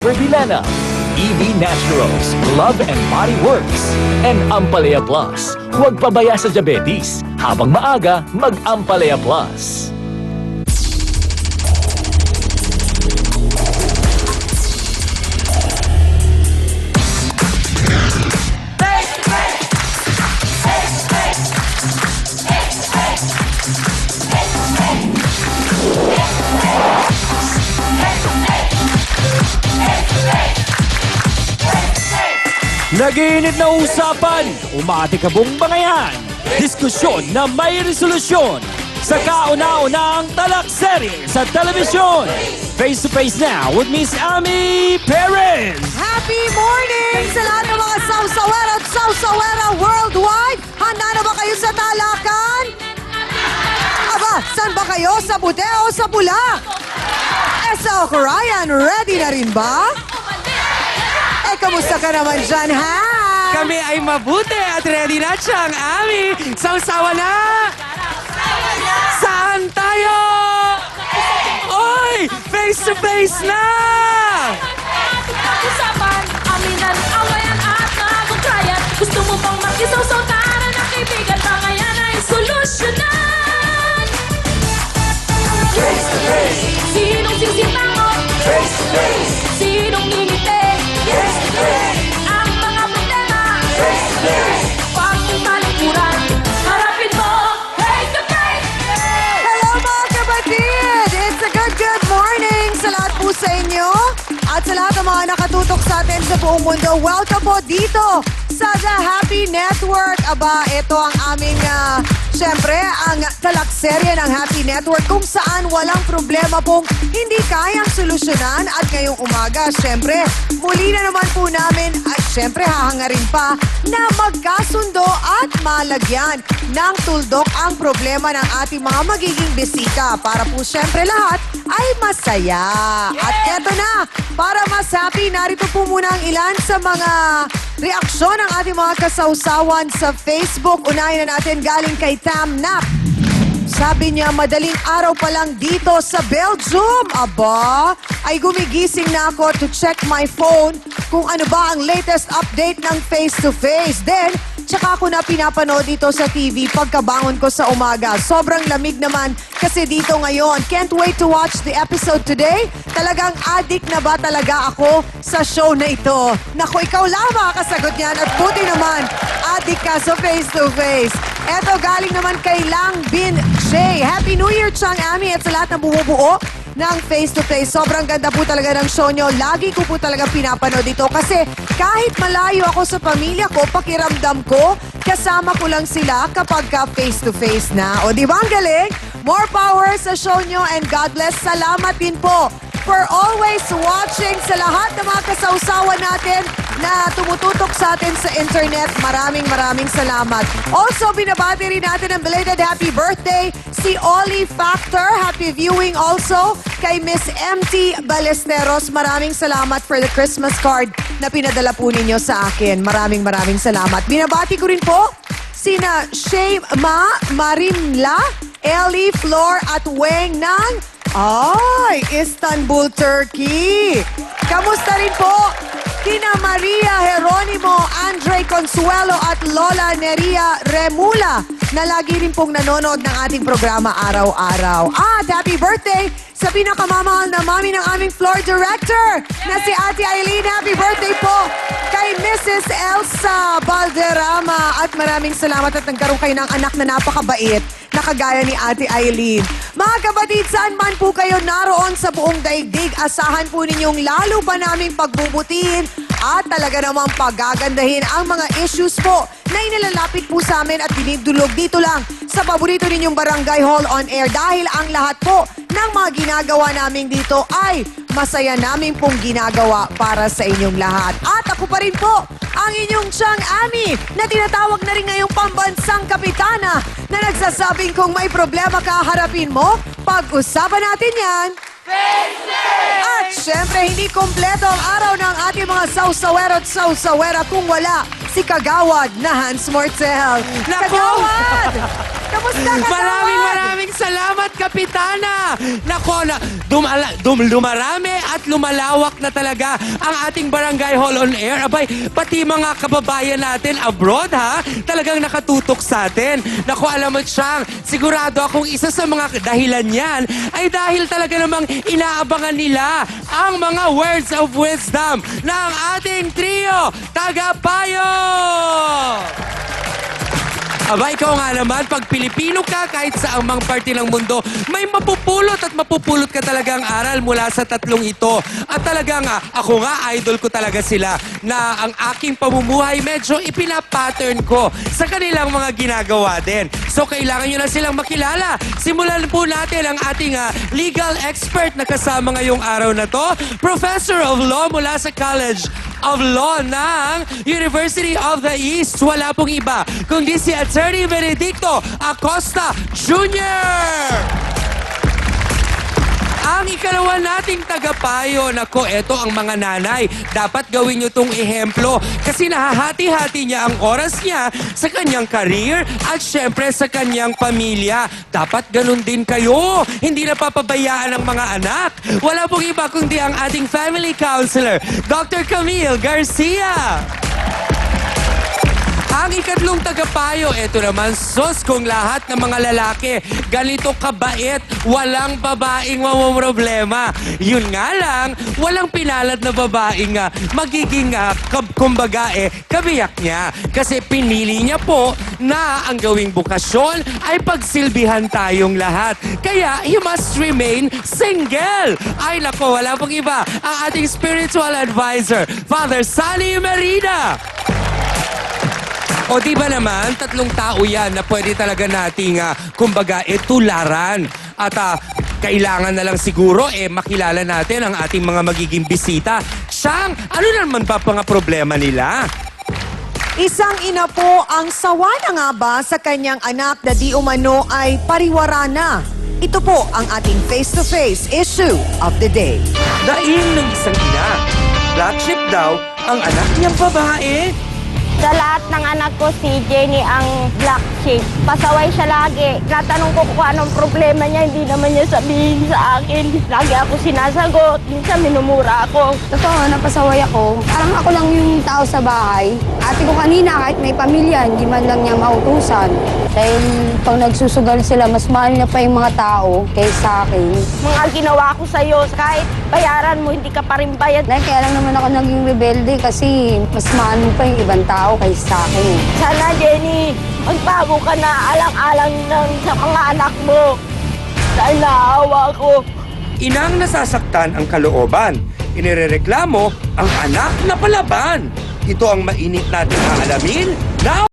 Verbilena, EV Naturals, Love and Body Works, and Ampalaya Plus. Huwag pabaya sa diabetes. Habang maaga, mag-Ampalaya Plus. Nag-iinit na usapan, umatikabong bangayan, diskusyon na may resolusyon sa kauna-unang talakserye sa telebisyon. Face to face now with Miss Ami Perez. Happy morning sa lahat ng mga sawsawera at sawsawera worldwide! Handa na ba kayo sa talakan? Aba, saan ba kayo? Sa puti o sa pula? Sa Ryan, ready na rin ba? Kamusta ka naman dyan, ha? Kami ay mabuti at ready na siyang Ami. Sausawa na! Saan tayo? Oy! Face to face na! Usapan, aminan, awayan at nakabagkayan. Gusto mo bang makisaw-saw tara na kaibigan? Bangayan ay solusyonan. Face to face, Sinong sisipangon? face to face, Sinong ngingiti? face to face, Ang mga problema, face to face. pag yung talikuran, harapin mo, face to face. Hello mga kapatid! It's a good morning sa lahat po sa inyo at sa lahat ng mga nakatutok sa atin sa buong mundo. Welcome po dito sa The Happy Network. Aba, ito ang aming, syempre, ang talakserye ng Happy Network kung saan walang problema pong hindi kayang solusyonan. At ngayong umaga, syempre, muli na naman po namin at syempre hahangarin pa na magkasundo at malagyan ng tuldok ang problema ng ating mga magiging bisita para po syempre lahat ay masaya. At eto na, para mas happy, narito po muna ang ilan sa mga reaksyon ng ating mga kasawsawan sa Facebook. Unahin na natin galing kay Tam Nap. Sabi niya, madaling araw pa lang dito sa Belgium. Aba, ay gumigising na ako to check my phone kung ano ba ang latest update ng face-to-face. Then, tsaka ako na pinapanood dito sa TV pagkabangon ko sa umaga. Sobrang lamig naman kasi dito ngayon. Can't wait to watch the episode today. Talagang addict na ba talaga ako sa show na ito? Naku, ikaw lang makakasagot niyan at buti naman, addict ka sa face-to-face. Eto, galing naman kay Lang Bin Shay. Happy New Year, Chang Ami, at sa lahat ng bumubuo ng face-to-face. Sobrang ganda po talaga ng show nyo. Lagi ko po talaga pinapanood ito kasi kahit malayo ako sa pamilya ko, pakiramdam ko, kasama ko lang sila kapag ka face-to-face na. O di ba ang galing? More power sa show nyo and God bless. Salamat din po for always watching sa lahat ng mga kasawsawan natin na tumututok sa atin sa internet. Maraming salamat. Also, binabati rin natin ang belated happy birthday si Ollie Factor. Happy viewing also kay Miss MT Balesteros. Maraming salamat for the Christmas card na pinadala po ninyo sa akin. Maraming salamat. Binabati ko rin po sina Shay Ma, Marimla, Ellie, Flor at Weng ng Istanbul, Turkey. Kamusta rin po kina Maria Jeronimo, Andre Consuelo at Lola Neria Remula na lagi rin pong nanonood ng ating programa araw-araw. At happy birthday sa pinakamamahal na mami ng aming floor director na si Ate Aileen. Happy birthday po kay Mrs. Elsa Valderrama. At maraming salamat at nagkaroon kayo ng anak na napakabait na kagaya ni Ate Aileen. Mga kapatid, saan man po kayo naroon sa buong daigdig, asahan po ninyong lalo pa naming pagbubutihin at talaga namang pagagandahin ang mga issues po na inilalapit po sa amin at dinidulog dito lang sa paborito ninyong Barangay Hall on Air dahil ang lahat po ng mga ginagawa namin dito ay masaya namin pong ginagawa para sa inyong lahat. At ako pa rin po ang inyong Chang Ami na tinatawag na rin ngayong pambansang kapitana na nagsasabing kung may problema ka, harapin mo, pag-usapan natin yan. At syempre, hindi kompleto ang araw ng ating mga sawsawero at sawsawera kung wala si Kagawad na Hans Mortel. Nako! Kagawad! Kamusta ka Maraming salamat, Kapitana! Nako, dumarami at lumalawak na talaga ang ating Barangay Hall on Air. Abay, pati mga kababayan natin abroad, ha? Talagang nakatutok sa atin. Nako, alam mo, Chang, sigurado akong isa sa mga dahilan yan ay dahil talaga namang inaabangan nila ang mga words of wisdom ng ating trio, Tagapayo! Aba, ikaw nga naman, pag Pilipino ka, kahit sa mang parte ng mundo, may mapupulot at mapupulot ka talagang aral mula sa tatlong ito. At talagang, ako nga, idol ko talaga sila na ang aking pamumuhay medyo ipinapattern ko sa kanilang mga ginagawa din. So, kailangan nyo na silang makilala. Simulan po natin ang ating legal expert na kasama ngayong araw na to, Professor of Law mula sa College of Law ng University of the East. Wala pong iba, kundi si Attorney Benedicto Acosta Jr. Ang ikalawa nating tagapayo, nako, eto ang mga nanay. Dapat gawin nyo tong ehemplo kasi nahahati-hati niya ang oras niya sa kanyang career at syempre sa kanyang pamilya. Dapat ganun din kayo. Hindi napapabayaan ang mga anak. Wala pong iba kundi ang ating family counselor, Dr. Camille Garcia. Ang ikatlong tagapayo, eto naman, sus, kung lahat ng mga lalaki ganito kabait, walang babaeng mamumroblema. Yun nga lang, walang pinalad na babaeng magiging, kumbaga, kabiyak niya. Kasi pinili niya po na ang gawing bukasyon ay pagsilbihan tayong lahat. Kaya, he must remain single. Ay, nako, wala pong iba. Ang ating spiritual advisor, Father Sally Merida. O di ba naman, tatlong tao yan na pwede talaga nating, kumbaga, tularan. At kailangan na lang siguro, makilala natin ang ating mga magiging bisita. Siyang, ano naman pa mga problema nila? Isang ina po ang sawa na nga ba sa kanyang anak na di umano ay pariwara na. Ito po ang ating face-to-face issue of the day. Daing ng isang ina. Black sheep daw ang anak niyang babae. Sa lahat ng anak ko, si Jenny ang black sheep. Pasaway siya lagi. Natanong ko kung anong problema niya, hindi naman niya sabihin sa akin. Lagi ako sinasagot. Minsan minumura ako. Totoo, napasaway ako. Parang ako lang yung tao sa bahay. Ate ko kanina, kahit may pamilya, hindi man lang niya mautusan. Dahil pag nagsusugal sila, mas mahal niya pa yung mga tao kaysa akin. Mga ginawa ko sa'yo, kahit bayaran mo, hindi ka pa rin bayad. Dahil kaya lang naman ako naging rebelde kasi mas mahal mo pa yung ibang tao kaysa sa akin. Sana, Jenny, magbago ka na alang-alang sa mga anak mo. Dahil naawa ko. Inang nasasaktan ang kalooban. Inirereklamo ang anak na palaban. Ito ang mainit natin aalamin now.